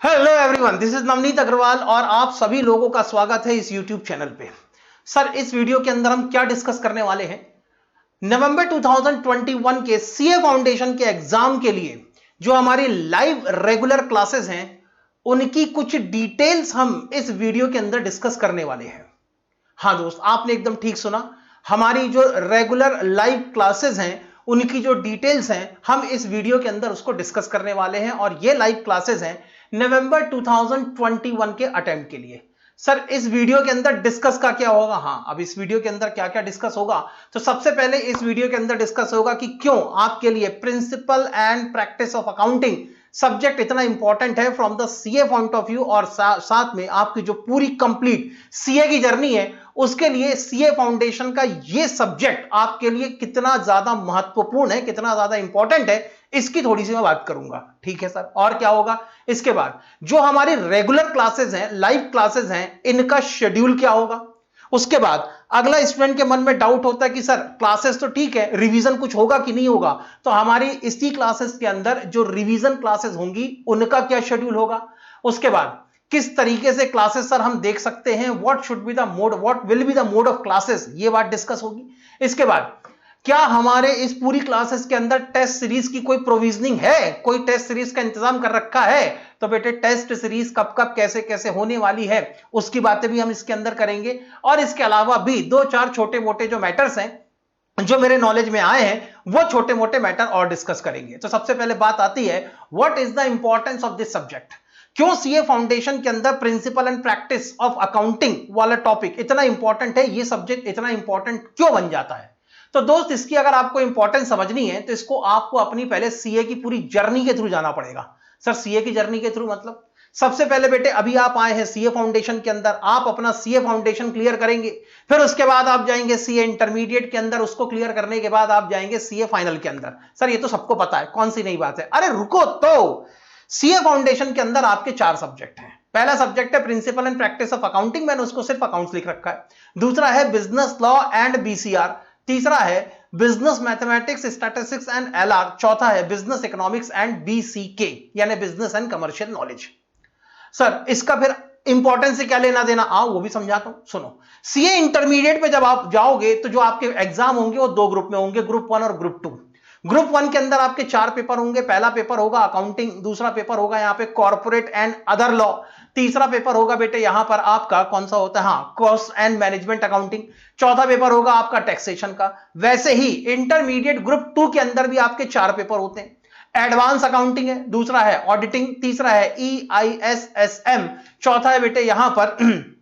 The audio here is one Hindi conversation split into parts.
Hello everyone, this is Navneet Agarwal और आप सभी लोगों का स्वागत है इस यूट्यूब चैनल पे। सर, इस वीडियो के अंदर हम क्या डिस्कस करने वाले हैं? नवंबर 2021 के सीए फाउंडेशन के एग्जाम के लिए जो हमारी लाइव रेगुलर क्लासेस हैं उनकी कुछ डिटेल्स हम इस वीडियो के अंदर डिस्कस करने वाले हैं। हाँ दोस्त, आपने एकदम ठीक सुना। हमारी जो रेगुलर लाइव क्लासेस हैं उनकी जो डिटेल्स हैं हम इस वीडियो के अंदर उसको डिस्कस करने वाले हैं और ये लाइव क्लासेस हैं नवंबर 2021 के अटेम्प्ट के लिए। सर, इस वीडियो के अंदर डिस्कस का क्या होगा? हाँ, अब इस वीडियो के अंदर क्या क्या डिस्कस होगा, तो सबसे पहले इस वीडियो के अंदर डिस्कस होगा कि क्यों आपके लिए principle and practice of accounting subject इतना इंपॉर्टेंट है from the CA point of view, और साथ में आपकी जो पूरी कंप्लीट सीए की जर्नी है उसके लिए सीए फाउंडेशन का ये सब्जेक्ट आपके लिए कितना ज्यादा महत्वपूर्ण है, कितना ज्यादा इंपॉर्टेंट है, इसकी थोड़ी सी मैं बात करूंगा। ठीक है सर, और क्या होगा इसके बाद? जो हमारी रेगुलर क्लासेस हैं, लाइव क्लासेस हैं, इनका शेड्यूल क्या होगा। उसके बाद अगला स्टूडेंट के मन में डाउट होता है कि सर क्लासेस तो ठीक है, रिवीजन कुछ होगा कि नहीं होगा, तो हमारी इसी क्लासेस के अंदर जो रिवीजन क्लासेस होंगी उनका क्या शेड्यूल होगा। उसके बाद किस तरीके से क्लासेस सर हम देख सकते हैं, what should be the mode, what will be the mode of classes, ये बात डिस्कस होगी। इसके बाद क्या हमारे इस पूरी क्लासेस के अंदर टेस्ट सीरीज की कोई प्रोविजनिंग है, कोई टेस्ट सीरीज का इंतजाम कर रखा है, तो बेटे टेस्ट सीरीज कब कब कैसे कैसे होने वाली है उसकी बातें भी हम इसके अंदर करेंगे। और इसके अलावा भी दो चार छोटे मोटे जो मैटर्स हैं जो मेरे नॉलेज में आए हैं वो छोटे मोटे मैटर और डिस्कस करेंगे। तो सबसे पहले बात आती है, what is the importance of this subject. क्यों सीए फाउंडेशन के अंदर principle and practice of accounting वाला टॉपिक इतना इंपॉर्टेंट है, ये सब्जेक्ट इतना इंपॉर्टेंट क्यों बन जाता है? तो दोस्त, इसकी अगर आपको इंपॉर्टेंस समझनी है तो इसको आपको अपनी पहले सीए की पूरी जर्नी के थ्रू जाना पड़ेगा। सर, सीए की जर्नी के थ्रू मतलब सबसे पहले बेटे अभी आप आए हैं सीए फाउंडेशन के अंदर, आप अपना सीए फाउंडेशन क्लियर करेंगे, फिर उसके बाद आप जाएंगे सीए इंटरमीडिएट के अंदर, उसको क्लियर करने के बाद आप जाएंगे सीए फाइनल के अंदर। सर, ये तो सबको पता है, कौन सी नई बात है? अरे रुको, तो सीए फाउंडेशन के अंदर आपके चार सब्जेक्ट हैं। पहला सब्जेक्ट है principle and practice of accounting, मैंने उसको सिर्फ अकाउंट्स लिख रखा है। दूसरा है बिजनेस लॉ एंड बीसीआर। तीसरा है business mathematics, statistics and LR. चौथा है बिजनेस इकोनॉमिक्स एंड बीसीके यानी business and commercial knowledge. Sir, इसका फिर इंपॉर्टेंस से क्या लेना देना, आओ वो भी समझाता हूं। सुनो, सीए इंटरमीडिएट पे जब आप जाओगे तो जो आपके एग्जाम होंगे वो दो ग्रुप में होंगे, ग्रुप 1 और ग्रुप 2। ग्रुप 1 के अंदर आपके चार पेपर होंगे। पहला पेपर होगा अकाउंटिंग, दूसरा पेपर होगा यहां पे कॉर्पोरेट एंड अदर लॉ, तीसरा पेपर होगा बेटे यहां पर आपका कौन सा होता है, हाँ, कॉस्ट एंड मैनेजमेंट अकाउंटिंग, चौथा पेपर होगा आपका टैक्सेशन का। वैसे ही इंटरमीडिएट ग्रुप 2 के अंदर भी आपके चार पेपर होते हैं। एडवांस अकाउंटिंग है, दूसरा है ऑडिटिंग, तीसरा है EISSM, चौथा है बेटे यहां पर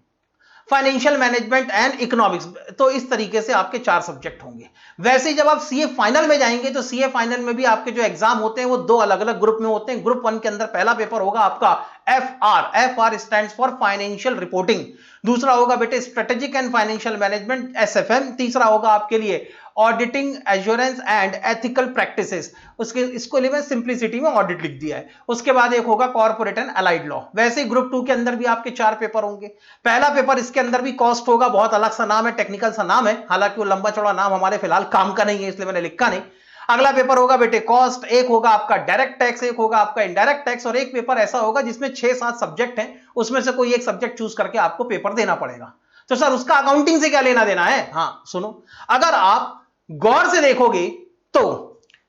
फाइनेंशियल मैनेजमेंट एंड इकोनॉमिक्स। तो इस तरीके से आपके चार सब्जेक्ट होंगे। वैसे ही जब आप सीए फाइनल में जाएंगे तो सीए फाइनल में भी आपके जो एग्जाम होते हैं वो दो अलग अलग ग्रुप में होते हैं। ग्रुप 1 के अंदर पहला पेपर होगा आपका FR stands for financial reporting, दूसरा होगा बेटे strategic and financial management SFM, तीसरा होगा आपके लिए auditing assurance and ethical practices, उसके इसको लिए मैं सिंप्लिसिटी में ऑडिट लिख दिया है। उसके बाद एक होगा कॉर्पोरेट एंड अलाइड लॉ। वैसे ही ग्रुप 2 के अंदर भी आपके चार पेपर होंगे। पहला पेपर इसके अंदर भी कॉस्ट होगा, बहुत अलग सा नाम है, टेक्निकल सा नाम है, हालांकि वो लंबा चौड़ा नाम हमारे फिलहाल काम का नहीं है इसलिए मैंने लिखा नहीं। अगला पेपर होगा बेटे कॉस्ट, एक होगा आपका डायरेक्ट टैक्स, एक होगा आपका इनडायरेक्ट टैक्स, और एक पेपर ऐसा होगा जिसमें 6-7 सब्जेक्ट हैं, उसमें से कोई एक सब्जेक्ट चूज करके आपको पेपर देना पड़ेगा। तो सर उसका अकाउंटिंग से क्या लेना देना है? हाँ सुनो, अगर आप गौर से देखोगे तो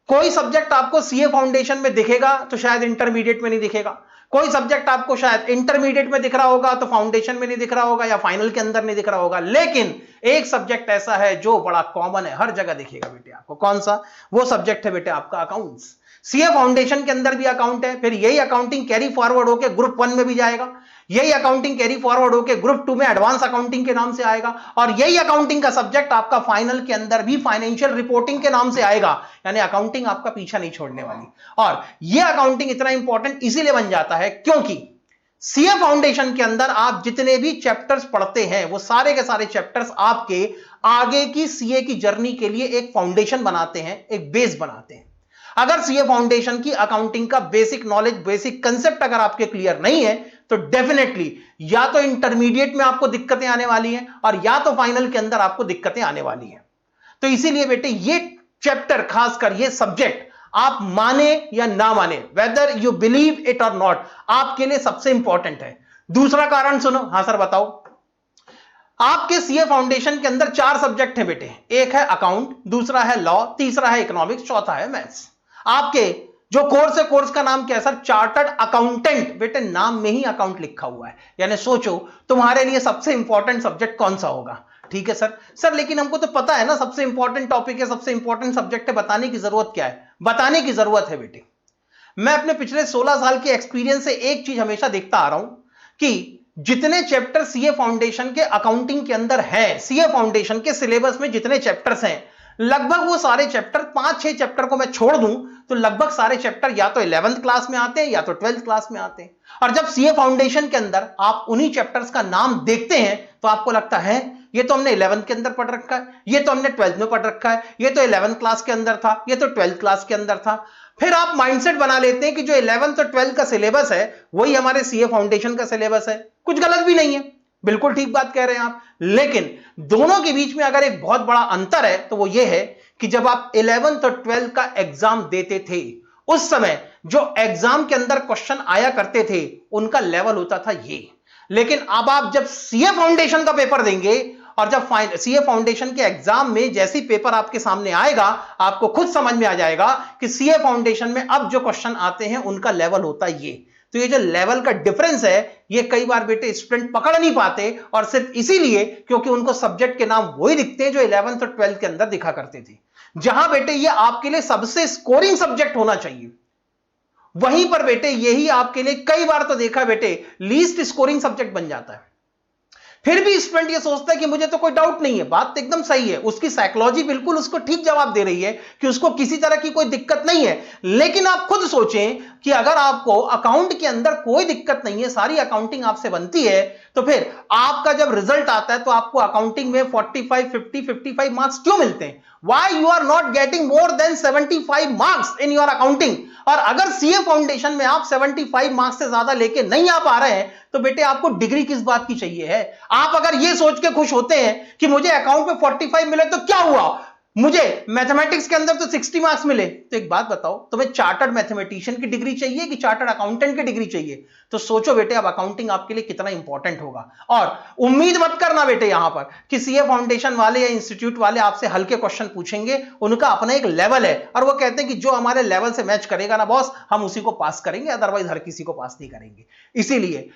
कोई सब्जेक्ट आपको सीए फाउंडेशन में दिखेगा तो शायद इंटरमीडिएट में नहीं दिखेगा, कोई सब्जेक्ट आपको शायद इंटरमीडिएट में दिख रहा होगा तो फाउंडेशन में नहीं दिख रहा होगा या फाइनल के अंदर नहीं दिख रहा होगा। लेकिन एक सब्जेक्ट ऐसा है जो बड़ा कॉमन है, हर जगह दिखेगा बेटे आपको। कौन सा? वो सब्जेक्ट है बेटे आपका अकाउंट्स। सीए फाउंडेशन के अंदर भी अकाउंट है, फिर यही अकाउंटिंग कैरी फॉरवर्ड होकर ग्रुप 1 में भी जाएगा, यही अकाउंटिंग कैरी फॉरवर्ड होकर ग्रुप 2 में एडवांस अकाउंटिंग के नाम से आएगा, और यही अकाउंटिंग का सब्जेक्ट आपका फाइनल के अंदर भी फाइनेंशियल रिपोर्टिंग के नाम से आएगा। यानी अकाउंटिंग आपका पीछा नहीं छोड़ने वाली। और यह अकाउंटिंग इतना इंपॉर्टेंट इसीलिए बन जाता है क्योंकि सीए फाउंडेशन के अंदर आप जितने भी चैप्टर्स पढ़ते हैं वो सारे के सारे चैप्टर्स आपके आगे की सीए की जर्नी के लिए एक फाउंडेशन बनाते हैं, एक बेस बनाते हैं। अगर सीए फाउंडेशन की अकाउंटिंग का बेसिक नॉलेज, बेसिक कंसेप्ट अगर आपके क्लियर नहीं है तो डेफिनेटली या तो इंटरमीडिएट में आपको दिक्कतें आने वाली हैं और या तो फाइनल के अंदर आपको दिक्कतें आने वाली हैं। तो इसीलिए बेटे ये चैप्टर, खासकर ये सब्जेक्ट आप माने या ना माने, वेदर यू बिलीव इट और नॉट, आपके लिए सबसे इंपॉर्टेंट है। दूसरा कारण सुनो। हां सर बताओ। आपके सीए फाउंडेशन के अंदर 4 सब्जेक्ट है बेटे, एक है अकाउंट, दूसरा है लॉ, तीसरा है इकोनॉमिक्स, चौथा है मैथ्स। आपके जो कोर्स है, कोर्स का नाम क्या है सर? Chartered accountant. बेटे नाम में ही अकाउंट लिखा हुआ है, यानी सोचो तुम्हारे लिए सबसे इंपॉर्टेंट सब्जेक्ट कौन सा होगा। ठीक है सर लेकिन हमको तो पता है ना सबसे इंपॉर्टेंट टॉपिक है, सबसे इंपॉर्टेंट सब्जेक्ट है, बताने की जरूरत क्या है? बताने की जरूरत है बेटे। मैं अपने पिछले 16 साल के एक्सपीरियंस से एक चीज हमेशा देखता आ रहा हूं कि जितने चैप्टर सीए फाउंडेशन के अकाउंटिंग के अंदर हैं, सीए फाउंडेशन के सिलेबस में जितने चैप्टर्स हैं, लगभग वो सारे चैप्टर, 5-6 चैप्टर को मैं छोड़ दूं तो लगभग सारे चैप्टर या तो 11th क्लास में आते हैं या तो 12th क्लास में आते हैं। और जब सीए फाउंडेशन के अंदर आप उन्हीं चैप्टर्स का नाम देखते हैं तो आपको लगता है ये तो हमने 11th के अंदर पढ़ रखा है, ये तो हमने 12th में पढ़ रखा है, ये तो 11th क्लास के अंदर था, ये तो 12th क्लास के अंदर था। फिर आप माइंडसेट बना लेते हैं कि जो 11th और 12th का सिलेबस है वही हमारे सीए फाउंडेशन का सिलेबस है। कुछ गलत भी नहीं है, बिल्कुल ठीक बात कह रहे हैं आप, लेकिन दोनों के बीच में अगर एक बहुत बड़ा अंतर है तो वो ये है कि जब आप 11th और 12th का एग्जाम देते थे उस समय जो एग्जाम के अंदर क्वेश्चन आया करते थे उनका लेवल होता था ये। लेकिन अब आप जब सीए फाउंडेशन का पेपर देंगे और जब सीए फाउंडेशन के एग्जाम में जैसी पेपर आपके सामने आएगा आपको खुद समझ में आ जाएगा कि सीए फाउंडेशन में अब जो क्वेश्चन आते हैं उनका लेवल होता है ये। तो ये जो लेवल का डिफरेंस है ये कई बार बेटे स्टूडेंट पकड़ नहीं पाते, और सिर्फ इसीलिए क्योंकि उनको सब्जेक्ट के नाम वही दिखते हैं जो 11th और 12th के अंदर दिखा करते थे। जहां बेटे ये आपके लिए सबसे स्कोरिंग सब्जेक्ट होना चाहिए, वहीं पर बेटे यही आपके लिए कई बार तो देखा बेटे लीस्ट स्कोरिंग सब्जेक्ट बन जाता है। फिर भी स्टूडेंट ये सोचता है कि मुझे तो कोई डाउट नहीं है, बात एकदम सही है, उसकी साइकोलॉजी बिल्कुल उसको ठीक जवाब दे रही है कि उसको किसी तरह की कोई दिक्कत नहीं है। लेकिन आप खुद सोचें कि अगर आपको अकाउंट के अंदर कोई दिक्कत नहीं है, सारी अकाउंटिंग आपसे बनती है, तो फिर आपका जब रिजल्ट आता है तो आपको अकाउंटिंग में 45, 50, 55 मार्क्स क्यों मिलते हैं? Why you are not getting more than 75 marks in your accounting? और अगर सीए फाउंडेशन में आप 75 मार्क्स से ज्यादा लेके नहीं आ पा रहे हैं तो बेटे आपको डिग्री किस बात की चाहिए है? आप अगर ये सोच के खुश होते हैं कि मुझे अकाउंट में 45 मिले तो क्या हुआ, मुझे मैथमेटिक्स के अंदर तो 60 मार्क्स मिले, तो एक बात बताओ, तुम्हें चार्टर्ड मैथमेटिशियन की डिग्री चाहिए कि चार्टर्ड अकाउंटेंट की डिग्री चाहिए? तो सोचो बेटे अब अकाउंटिंग आपके लिए कितना इंपॉर्टेंट होगा। और उम्मीद मत करना बेटे यहां पर कि सीए फाउंडेशन वाले या इंस्टीट्यूट वाले आपसे हल्के क्वेश्चन पूछेंगे, उनका अपना एक लेवल है और वो कहते हैं कि जो हमारे लेवल से मैच करेगा ना बॉस हम उसी को पास करेंगे, अदरवाइज हर किसी को पास नहीं करेंगे। इसीलिए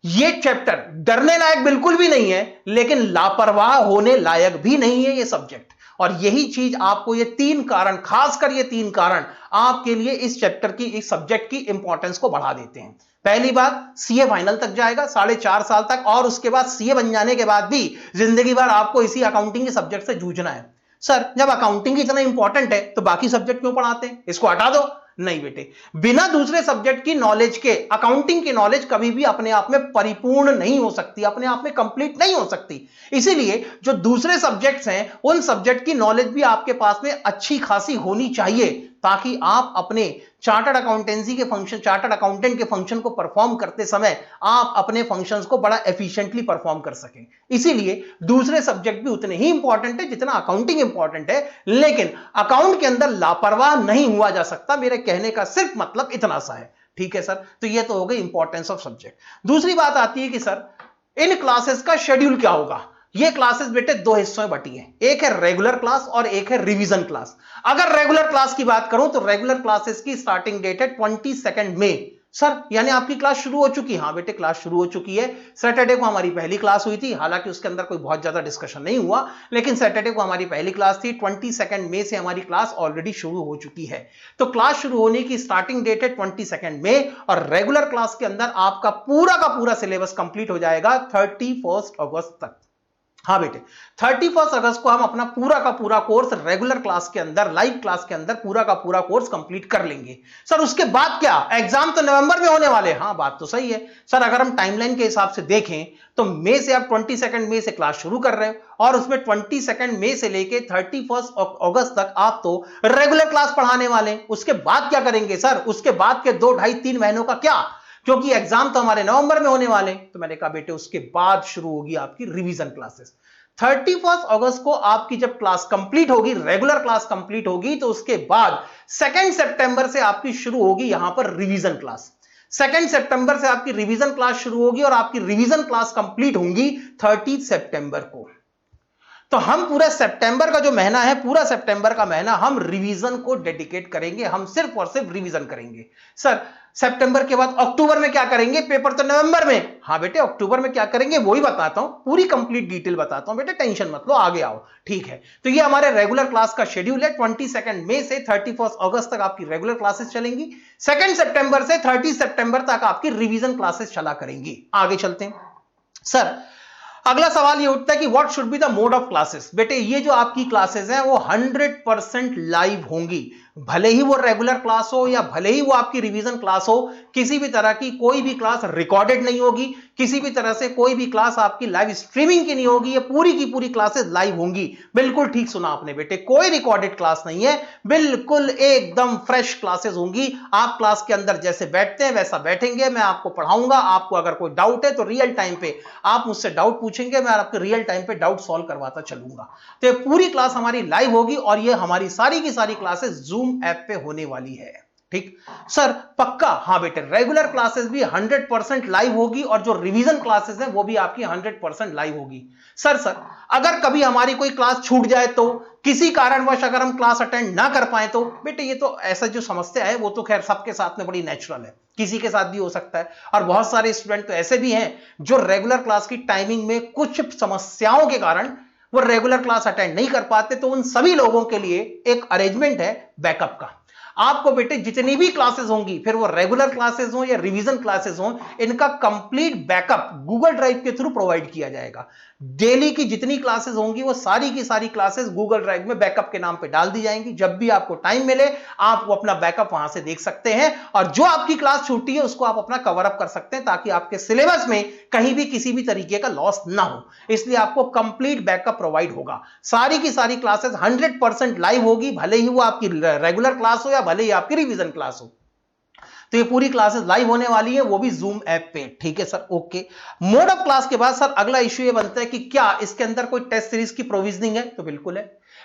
ये चैप्टर डरने लायक बिल्कुल भी नहीं है, लेकिन लापरवाह होने लायक भी नहीं है ये सब्जेक्ट। और यही चीज आपको ये 3 कारण, खासकर ये 3 कारण आपके लिए इस चैप्टर की, इस सब्जेक्ट की इंपॉर्टेंस को बढ़ा देते हैं। पहली बात, सीए फाइनल तक जाएगा 4.5 साल तक, और उसके बाद सीए बन जाने के बाद भी जिंदगी भर आपको इसी अकाउंटिंग के सब्जेक्ट से जूझना है। सर जब अकाउंटिंग इतना इंपॉर्टेंट है तो बाकी सब्जेक्ट क्यों पढ़ाते हैं, इसको हटा दो। नहीं बेटे, बिना दूसरे सब्जेक्ट की नॉलेज के अकाउंटिंग की नॉलेज कभी भी अपने आप में परिपूर्ण नहीं हो सकती, अपने आप में कंप्लीट नहीं हो सकती। इसीलिए जो दूसरे सब्जेक्ट्स हैं उन सब्जेक्ट की नॉलेज भी आपके पास में अच्छी खासी होनी चाहिए, ताकि आप अपने चार्टर्ड अकाउंटेंसी के फंक्शन, चार्टर्ड अकाउंटेंट के फंक्शन को परफॉर्म करते समय आप अपने फंक्शंस को बड़ा एफिशिएंटली परफॉर्म कर सकें। इसीलिए दूसरे सब्जेक्ट भी उतने ही इंपॉर्टेंट है जितना अकाउंटिंग इंपॉर्टेंट है, लेकिन अकाउंट के अंदर लापरवाह नहीं हुआ जा सकता। मेरे कहने का सिर्फ मतलब इतना सा है। ठीक है सर, तो ये तो हो गई इंपॉर्टेंस ऑफ सब्जेक्ट। दूसरी बात आती है कि सर इन क्लासेस का शेड्यूल क्या होगा। ये क्लासेस बेटे 2 हिस्सों में बटी हैं, एक है रेगुलर क्लास और एक है रिवीजन क्लास। अगर रेगुलर क्लास की बात करूं तो रेगुलर क्लासेस की स्टार्टिंग डेट है 22 मई। सर यानी आपकी क्लास शुरू हो चुकी है? हाँ बेटे क्लास शुरू हो चुकी है। सैटरडे को हमारी पहली क्लास हुई थी, हालांकि उसके अंदर कोई बहुत ज्यादा डिस्कशन नहीं हुआ, लेकिन सैटरडे को हमारी पहली क्लास थी। 22 मई से हमारी क्लास ऑलरेडी शुरू हो चुकी है। तो क्लास शुरू होने की स्टार्टिंग डेट है 22 मई, और रेगुलर क्लास के अंदर आपका पूरा का पूरा सिलेबस कंप्लीट हो जाएगा 31 अगस्त तक। हाँ बेटे 31 अगस्त को हम अपना पूरा का पूरा कोर्स रेगुलर क्लास के अंदर, लाइव क्लास के अंदर पूरा का पूरा कोर्स कंप्लीट कर लेंगे। सर उसके बाद क्या, एग्जाम तो नवंबर में होने वाले हैं। हाँ बात तो सही है सर, अगर हम टाइमलाइन के हिसाब से देखें तो मई से आप 22 मई से क्लास शुरू कर रहे हो और उसमें 22 मई से लेके 31 अगस्त तक आप तो रेगुलर क्लास पढ़ाने वाले हैं। उसके बाद क्या करेंगे सर? उसके बाद के 2, 2.5, 3 महीनों का क्या, क्योंकि एग्जाम तो हमारे नवंबर में होने वाले। तो मैंने कहा बेटे उसके बाद शुरू होगी आपकी रिवीजन क्लासेस। 31 अगस्त को आपकी जब क्लास कंप्लीट होगी, रेगुलर क्लास कंप्लीट होगी, तो उसके बाद 2 सितंबर से आपकी शुरू होगी यहां पर रिवीजन क्लास। 2 सितंबर से आपकी रिवीजन क्लास शुरू होगी और आपकी रिवीजन क्लास कंप्लीट होंगी 30 सितंबर को। तो हम पूरा सितंबर का जो महीना है, पूरा सितंबर का महीना हम रिवीजन को डेडिकेट करेंगे, हम सिर्फ और सिर्फ रिवीजन करेंगे। सर सितंबर के बाद अक्टूबर में क्या करेंगे? पेपर तो नवंबर में। हाँ बेटे, अक्टूबर में क्या करेंगे वही बताता हूं, पूरी कंप्लीट डिटेल बताता हूं बेटे, टेंशन मत लो, आगे आओ। ठीक है, तो ये हमारे रेगुलर क्लास का शेड्यूल है। 22 मई से 31 अगस्त तक आपकी रेगुलर क्लासेस चलेंगी। 2 सितंबर से 30 सितंबर तक आपकी रिवीजन क्लासेस चला करेंगी। आगे चलते हैं। सर अगला सवाल ये उठता है कि what should be the mode of classes. बेटे ये जो आपकी क्लासेस हैं वो 100% लाइव होंगी, भले ही वो रेगुलर क्लास हो या भले ही वो आपकी रिवीजन क्लास हो। किसी भी तरह की कोई भी क्लास रिकॉर्डेड नहीं होगी, किसी भी तरह से कोई भी क्लास आपकी लाइव स्ट्रीमिंग की नहीं होगी, ये पूरी की पूरी क्लासेस लाइव होंगी। बिल्कुल ठीक सुना आपने बेटे, कोई रिकॉर्डेड क्लास नहीं है, बिल्कुल एकदम फ्रेश क्लासेस होंगी। आप क्लास के अंदर जैसे बैठते हैं वैसा बैठेंगे, मैं आपको पढ़ाऊंगा, आपको अगर कोई डाउट है तो रियल टाइम पे आप मुझसे डाउट पूछेंगे, मैं आपके रियल टाइम पे डाउट सॉल्व करवाता चलूंगा। तो ये पूरी क्लास हमारी लाइव होगी और ये हमारी सारी की सारी क्लासेस जूम ऐप पे होने वाली है। ठीक सर, पक्का? हाँ बेटे, रेगुलर क्लासेस भी 100% लाइव होगी और जो रिवीजन क्लासेस हैं वो भी आपकी 100% लाइव होगी। सर अगर कभी हमारी कोई क्लास छूट जाए तो, किसी कारणवश अगर हम क्लास अटेंड ना कर पाए तो? बेटे ये तो ऐसा जो समस्या है वो तो खैर सबके साथ में बड़ी नेचुरल है, किसी के साथ भी हो सकता है। और बहुत सारे स्टूडेंट तो ऐसे भी हैं जो रेगुलर क्लास की टाइमिंग में कुछ समस्याओं के कारण वो रेगुलर क्लास अटेंड नहीं कर पाते। तो उन सभी लोगों के लिए एक अरेंजमेंट है बैकअप का। आपको बेटे जितनी भी क्लासेस होंगी, फिर वो रेगुलर क्लासेस हो या रिवीजन क्लासेस हो, इनका कंप्लीट बैकअप गूगल ड्राइव के थ्रू प्रोवाइड किया जाएगा। डेली की जितनी क्लासेस होंगी वो सारी की सारी क्लासेस गूगल ड्राइव में बैकअप के नाम पे डाल दी जाएंगी। जब भी आपको टाइम मिले आप वो अपना बैकअप वहां से देख सकते हैं और जो आपकी क्लास छूटी है उसको आप अपना कवर अप कर सकते हैं, ताकि आपके सिलेबस में कहीं भी किसी भी तरीके का लॉस ना हो। इसलिए आपको कंप्लीट बैकअप प्रोवाइड होगा। सारी की सारी क्लासेस 100% लाइव होगी, भले ही वो आपकी रेगुलर क्लास हो या भले ही आपकी रिवीजन क्लास हो। तो ये पूरी क्लासेस लाइव होने वाली है, वो भी जूम ऐप पे। ठीक है sir, okay. Mode of class के बाद सर अगला इश्यू ये बनता है कि क्या इसके अंदर कोई टेस्ट सीरीज की प्रोविजनिंग है? तो बिल्कुल है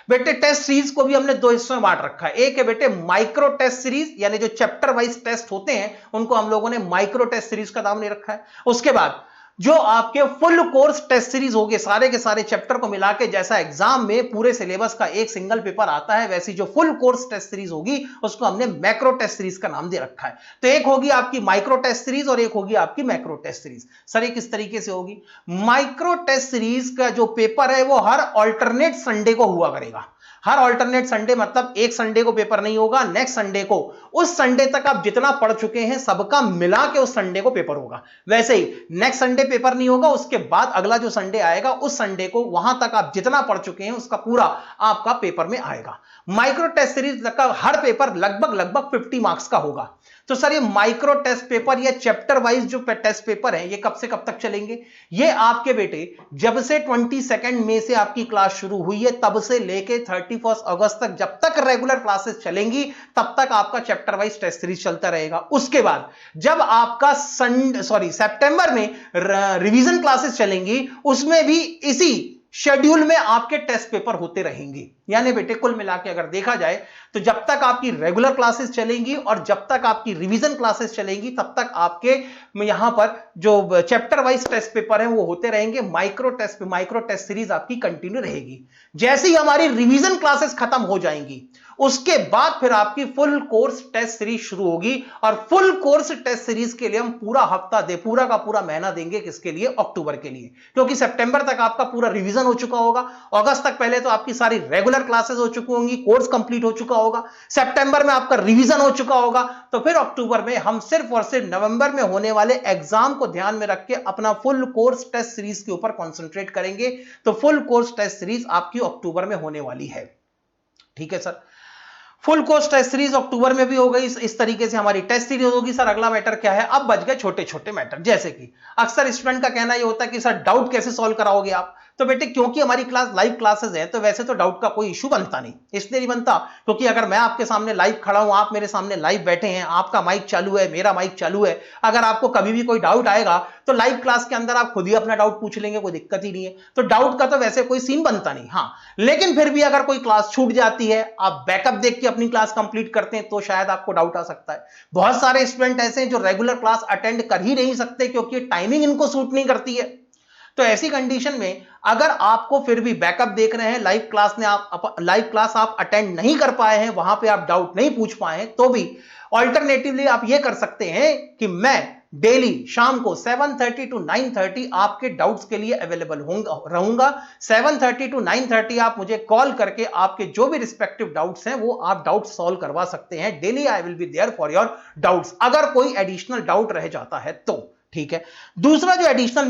बेटे। टेस्ट सीरीज को भी हमने 2 हिस्सों में बांट रखा है। एक है बेटे माइक्रो टेस्ट सीरीज, यानी जो चैप्टर वाइज टेस्ट होते हैं उनको हम लोगों ने माइक्रो टेस्ट सीरीज का नाम नहीं रखा है। उसके बाद जो आपके फुल कोर्स टेस्ट सीरीज होंगे, सारे के सारे चैप्टर को मिला के, जैसा एग्जाम में पूरे सिलेबस का एक सिंगल पेपर आता है, वैसी जो फुल कोर्स टेस्ट सीरीज होगी उसको हमने मैक्रो टेस्ट सीरीज का नाम दे रखा है। तो एक होगी आपकी माइक्रो टेस्ट सीरीज और एक होगी आपकी मैक्रो टेस्ट सीरीज। सर ये किस तरीके से होगी? माइक्रो टेस्ट सीरीज का जो पेपर है वो हर ऑल्टरनेट संडे को हुआ करेगा। हर ऑल्टरनेट संडे मतलब एक संडे को पेपर नहीं होगा, नेक्स्ट संडे को, उस संडे तक आप जितना पढ़ चुके हैं सबका मिला के उस संडे को पेपर होगा। वैसे ही नेक्स्ट संडे पेपर नहीं होगा, उसके बाद अगला जो संडे आएगा उस संडे को वहां तक आप जितना पढ़ चुके हैं उसका पूरा आपका पेपर में आएगा। माइक्रो टेस्ट सीरीज का हर पेपर लगभग 50 मार्क्स का होगा। तो सर ये माइक्रो टेस्ट पेपर या चैप्टर वाइज जो टेस्ट पेपर है ये कब से कब तक चलेंगे? ये आपके बेटे जब से 22 मई से आपकी क्लास शुरू हुई है तब से लेके 31 अगस्त तक, जब तक रेगुलर क्लासेस चलेंगी तब तक आपका चैप्टर वाइज टेस्ट सीरीज चलता रहेगा। उसके बाद जब आपका सितंबर में रिवीजन क्लासेस चलेंगी उसमें भी इसी शेड्यूल में आपके टेस्ट पेपर होते रहेंगे। यानी बेटे कुल मिला के अगर देखा जाए तो जब तक आपकी रेगुलर क्लासेस चलेंगी और जब तक आपकी रिवीजन क्लासेस चलेंगी तब तक आपके यहां पर जो चैप्टर वाइज टेस्ट पेपर है वो होते रहेंगे। माइक्रो टेस्ट सीरीज आपकी कंटिन्यू रहेगी। जैसे ही हमारी रिवीजन क्लासेस खत्म हो जाएंगी उसके बाद फिर आपकी फुल कोर्स टेस्ट सीरीज शुरू होगी और फुल कोर्स टेस्ट सीरीज के लिए हम पूरा हफ्ता पूरा का पूरा महीना देंगे। किसके लिए? अक्टूबर के लिए, क्योंकि सितंबर तक आपका पूरा रिवीजन हो चुका होगा। अगस्त तक पहले तो आपकी सारी रेगुलर क्लासेस हो चुकी होंगी, कोर्स कंप्लीट हो चुका होगा, सितंबर में आपका रिवीजन हो चुका होगा। तो फिर अक्टूबर में हम सिर्फ और सिर्फ नवंबर में होने वाले एग्जाम को ध्यान में रख के अपना फुल कोर्स टेस्ट सीरीज के ऊपर कॉन्सेंट्रेट करेंगे। तो फुल कोर्स टेस्ट सीरीज आपकी अक्टूबर में होने वाली है। ठीक है sir, full course test series अक्टूबर में भी हो गई। इस तरीके से हमारी टेस्ट सीरीज होगी। सर अगला मैटर क्या है? अब बच गए छोटे छोटे मैटर, जैसे कि अक्सर स्टूडेंट का कहना यह होता है कि सर डाउट कैसे सॉल्व कराओगे आप? तो बेटे क्योंकि हमारी क्लास लाइव क्लासेस है तो वैसे तो डाउट का कोई इशू बनता नहीं, इसलिए नहीं बनता क्योंकि अगर मैं आपके सामने लाइव खड़ा हूं, आप मेरे सामने लाइव बैठे हैं, आपका माइक चालू है, मेरा माइक चालू है, अगर आपको कभी भी कोई डाउट आएगा तो लाइव क्लास के अंदर आप खुद ही अपना डाउट पूछ लेंगे, कोई दिक्कत ही नहीं है। तो डाउट का तो वैसे कोई सीन बनता नहीं। हाँ, लेकिन फिर भी अगर कोई क्लास छूट जाती है, आप बैकअप देख के अपनी क्लास कंप्लीट करते हैं तो शायद आपको डाउट आ सकता है। बहुत सारे स्टूडेंट ऐसे हैं जो रेगुलर क्लास अटेंड कर ही नहीं सकते क्योंकि टाइमिंग इनको सूट नहीं करती है। तो ऐसी कंडीशन में अगर आपको फिर भी बैकअप देख रहे हैं, लाइव क्लास आप अटेंड नहीं कर पाए हैं, वहां पे आप डाउट नहीं पूछ पाए हैं, तो भी ऑल्टरनेटिवली आप ये कर सकते हैं कि मैं डेली शाम को 7:30 to 9:30 आपके डाउट्स के लिए अवेलेबल रहूंगा। 7:30 to 9:30 आप मुझे कॉल करके आपके जो भी रिस्पेक्टिव डाउट्स हैं वो आप डाउट सॉल्व करवा सकते हैं। Daily I will be there for your doubts. अगर कोई एडिशनल डाउट रह जाता है तो ठीक है। दूसरा जो एडिशनल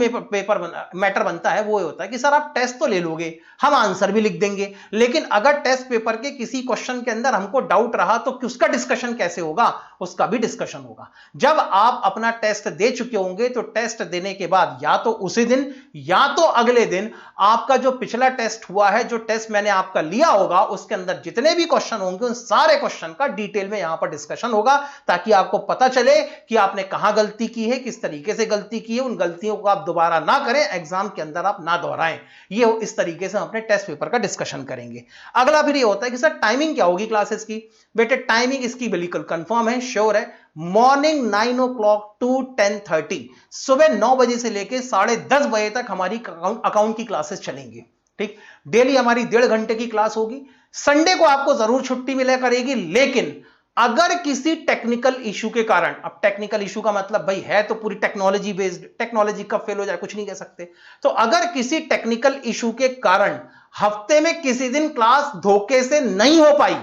मैटर बनता है वो ये होता है कि सर आप टेस्ट तो ले लोगे, हम आंसर भी लिख देंगे, लेकिन अगर टेस्ट पेपर के किसी क्वेश्चन के अंदर हमको डाउट रहा तो उसका डिस्कशन कैसे होगा? उसका भी डिस्कशन होगा। जब आप अपना टेस्ट दे चुके होंगे तो टेस्ट देने के बाद या तो उसी दिन या तो अगले दिन आपका जो पिछला टेस्ट हुआ है, जो टेस्ट मैंने आपका लिया होगा, उसके अंदर जितने भी क्वेश्चन होंगे उन सारे क्वेश्चन का डिटेल में यहां पर डिस्कशन होगा, ताकि आपको पता चले कि आपने कहां गलती की है, किस तरीके से गलती की है, उन गलतियों को आप दोबारा ना करें, एग्जाम के अंदर आप ना दोहराएं। ये इस तरीके से हम अपने टेस्ट पेपर का डिस्कशन करेंगे। अगला फिर ये होता है कि सर टाइमिंग क्या होगी क्लासेस की? बेटे टाइमिंग इसकी बिल्कुल कंफर्म है, श्योर है। मॉर्निंग 9 o'clock टू 10:30, सुबह 9 बजे से लेकर 10:30 बजे तक हमारी अकाउंट की क्लासेस चलेंगी। ठीक, डेली हमारी 1.5 घंटे की क्लास होगी। संडे को आपको जरूर छुट्टी मिला करेगी, लेकिन अगर किसी टेक्निकल इशू के कारण, अब टेक्निकल इशू का मतलब भाई है तो पूरी टेक्नोलॉजी बेस्ड, टेक्नोलॉजी कब फेल हो जाए कुछ नहीं कह सकते, तो अगर किसी टेक्निकल इशू के कारण हफ्ते में किसी दिन क्लास धोखे से नहीं हो पाई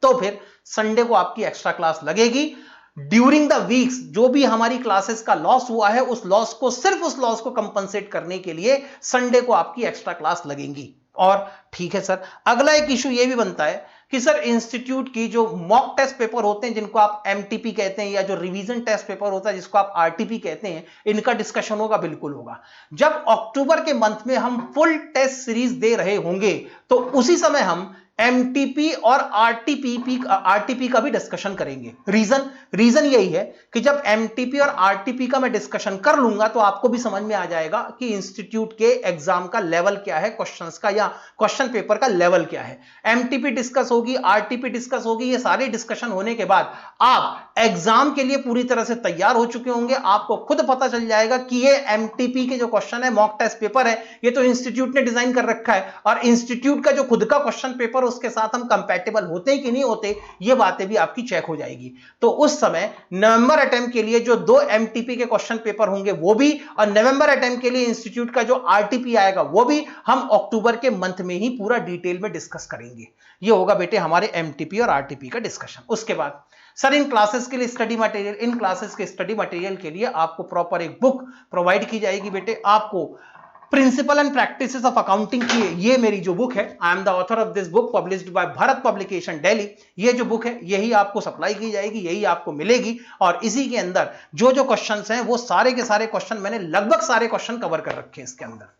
तो फिर संडे को आपकी एक्स्ट्रा क्लास लगेगी। ड्यूरिंग द वीक्स जो भी हमारी क्लासेस का लॉस हुआ है उस लॉस को, सिर्फ उस लॉस को कंपनसेट करने के लिए संडे को आपकी एक्स्ट्रा क्लास लगेंगी। और ठीक है सर, अगला एक इशू ये भी बनता है कि सर इंस्टीट्यूट की जो मॉक टेस्ट पेपर होते हैं जिनको आप एमटीपी कहते हैं, या जो रिवीजन टेस्ट पेपर होता है जिसको आप आरटीपी कहते हैं, इनका डिस्कशन होगा, बिल्कुल होगा। जब अक्टूबर के मंथ में हम फुल टेस्ट सीरीज दे रहे होंगे तो उसी समय हम एमटीपी और आरटीपी का भी डिस्कशन करेंगे। रीजन यही है कि जब एमटीपी और आरटीपी का मैं डिस्कशन कर लूंगा तो आपको भी समझ में आ जाएगा कि इंस्टीट्यूट के एग्जाम का लेवल क्या है, क्वेश्चंस का या क्वेश्चन पेपर का लेवल क्या है। एमटीपी डिस्कस होगी, आरटीपी डिस्कस होगी, ये सारे डिस्कशन होने के बाद आप एग्जाम के लिए पूरी तरह से तैयार हो चुके होंगे। आपको खुद पता चल जाएगा कि ये एमटीपी के जो क्वेश्चन है, मॉक टेस्ट पेपर है, ये तो इंस्टीट्यूट ने डिजाइन कर रखा है, और इंस्टीट्यूट का जो खुद का क्वेश्चन पेपर उसके साथ हम कंपैटिबल होते हैं कि नहीं होते, ये बातें भी आपकी चेक हो जाएगी। तो उस समय नवंबर अटेम्प्ट के लिए जो 2 एमटीपी के क्वेश्चन पेपर होंगे वो भी, और नवंबर अटेम्प्ट के लिए इंस्टीट्यूट का जो आरटीपी आएगा वो भी हम अक्टूबर के मंथ में ही पूरा डिटेल में डिस्कस करेंगे। ये होगा बेटे हमारे एमटीपी और आरटीपी का डिस्कशन। उसके बाद सर इन क्लासेस के लिए स्टडी मटेरियल, इन क्लासेस के स्टडी मटेरियल के लिए आपको प्रॉपर एक बुक प्रोवाइड की जाएगी। बेटे आपको principle and practices of accounting की ये मेरी जो बुक है, I am the author of this book, published by Bharat publication Delhi, ये जो बुक है यही आपको सप्लाई की जाएगी, यही आपको मिलेगी। और इसी के अंदर जो जो क्वेश्चंस हैं वो सारे के सारे क्वेश्चन, मैंने लगभग सारे क्वेश्चन कवर कर रखे हैं इसके अंदर।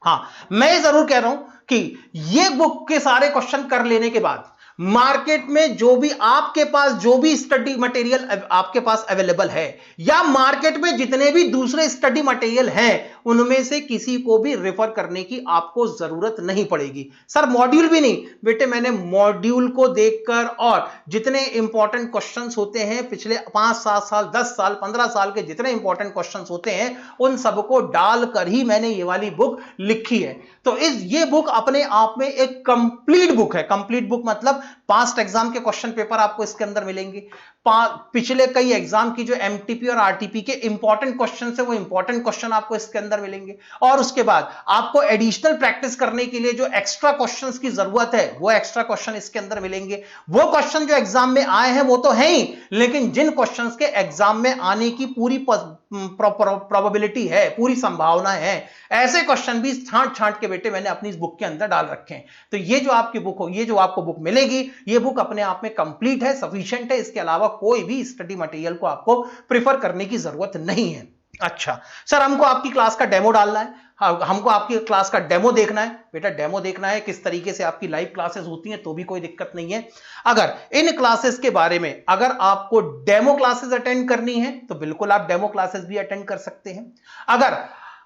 हाँ, मैं ये जरूर कह रहा हूं कि ये बुक के सारे क्वेश्चन कर लेने के बाद मार्केट में जो भी आपके पास जो भी स्टडी मटेरियल आपके पास अवेलेबल है, या मार्केट में जितने भी दूसरे स्टडी मटेरियल हैं, उनमें से किसी को भी रेफर करने की आपको जरूरत नहीं पड़ेगी। सर मॉड्यूल भी नहीं, बेटे मैंने मॉड्यूल को देखकर और जितने इंपॉर्टेंट क्वेश्चंस होते हैं पिछले 5, 7 साल, 10 साल, 15 साल के जितने इंपॉर्टेंट क्वेश्चंस होते हैं उन सबको डालकर ही मैंने ये वाली बुक लिखी है। तो ये बुक अपने आप में एक कंप्लीट बुक है। कंप्लीट बुक मतलब पास्ट एग्जाम के क्वेश्चन पेपर आपको इसके अंदर मिलेंगे, पिछले कई एग्जाम की जो एमटीपी और आरटीपी के इंपॉर्टेंट क्वेश्चन है वो इंपॉर्टेंट क्वेश्चन आपको इसके अंदर मिलेंगे, और उसके बाद आपको एडिशनल प्रैक्टिस करने के लिए जो एक्स्ट्रा क्वेश्चंस की जरूरत है वो एक्स्ट्रा क्वेश्चन इसके अंदर मिलेंगे। वो क्वेश्चन जो एग्जाम में आए हैं वो तो है ही, लेकिन जिन क्वेश्चंस के एग्जाम में आने की पूरी प्रोबेबिलिटी है, पूरी संभावना है, ऐसे क्वेश्चन भी छांट छांट के बेटे मैंने अपनी इस बुक के अंदर डाल रखे हैं। तो ये जो आपकी बुक हो, ये जो आपको बुक मिलेगी, ये बुक अपने आप में कंप्लीट है, सफिशिएंट है। इसके अलावा कोई भी स्टडी मटेरियल को आपको प्रिफर करने की जरूरत नहीं है। अच्छा सर, हमको आपकी क्लास का डेमो डालना है, हमको आपकी क्लास का डेमो देखना है। बेटा डेमो देखना है किस तरीके से आपकी लाइव क्लासेस होती हैं तो भी कोई दिक्कत नहीं है। अगर इन क्लासेस के बारे में अगर आपको डेमो क्लासेस अटेंड करनी है तो बिल्कुल आप डेमो क्लासेस भी अटेंड कर सकते हैं। अगर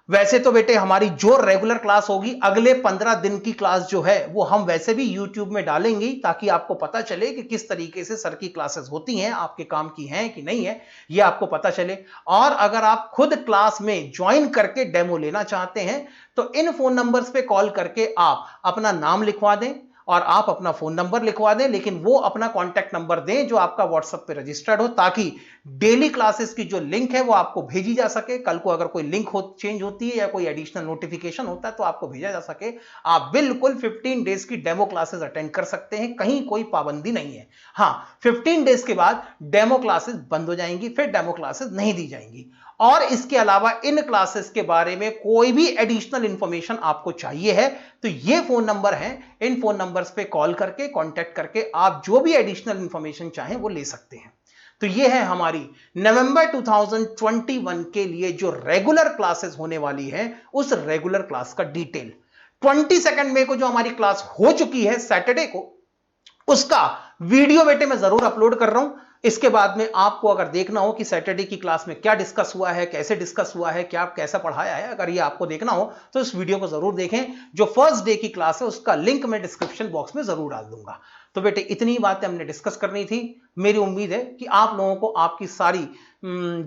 वैसे तो बेटे हमारी जो रेगुलर क्लास होगी अगले 15 दिन की क्लास जो है वो हम वैसे भी YouTube में डालेंगे ताकि आपको पता चले कि किस तरीके से सर की क्लासेस होती हैं, आपके काम की हैं कि नहीं है, ये आपको पता चले। और अगर आप खुद क्लास में ज्वाइन करके डेमो लेना चाहते हैं तो इन फोन नंबर्स पे कॉल करके आप अपना नाम लिखवा दें और आप अपना फोन नंबर लिखवा दें, लेकिन वो अपना कॉन्टैक्ट नंबर दें जो आपका व्हाट्सएप पे रजिस्टर्ड हो, ताकि डेली क्लासेस की जो लिंक है वो आपको भेजी जा सके। कल को अगर कोई लिंक चेंज होती है या कोई एडिशनल नोटिफिकेशन होता है तो आपको भेजा जा सके। आप बिल्कुल 15 डेज की डेमो क्लासेस अटेंड कर सकते हैं, कहीं कोई पाबंदी नहीं है। हाँ, 15 डेज के बाद डेमो क्लासेस बंद हो जाएंगी, फिर डेमो क्लासेस नहीं दी जाएंगी। और इसके अलावा इन क्लासेस के बारे में कोई भी एडिशनल इंफॉर्मेशन आपको चाहिए है तो ये फोन नंबर है, इन फोन नंबर्स पे कॉल करके कांटेक्ट करके आप जो भी एडिशनल इंफॉर्मेशन चाहें वो ले सकते हैं। तो ये है हमारी नवंबर 2021 के लिए जो रेगुलर क्लासेस होने वाली है उस रेगुलर क्लास का डिटेल। 22 मई को जो हमारी क्लास हो चुकी है सैटरडे को, उसका वीडियो बेटे मैं जरूर अपलोड कर रहा हूं। इसके बाद में आपको अगर देखना हो कि सैटरडे की क्लास में क्या डिस्कस हुआ है, कैसे डिस्कस हुआ है, क्या कैसा पढ़ाया है, अगर ये आपको देखना हो तो इस वीडियो को जरूर देखें। जो फर्स्ट डे की क्लास है उसका लिंक मैं डिस्क्रिप्शन बॉक्स में जरूर डाल दूंगा। तो बेटे इतनी बातें हमने डिस्कस करनी थी। मेरी उम्मीद है कि आप लोगों को आपकी सारी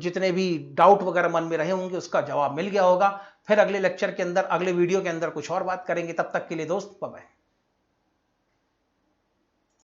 जितने भी डाउट वगैरह मन में रहे होंगे उसका जवाब मिल गया होगा। फिर अगले लेक्चर के अंदर, अगले वीडियो के अंदर कुछ और बात करेंगे। तब तक के लिए दोस्त बाय बाय।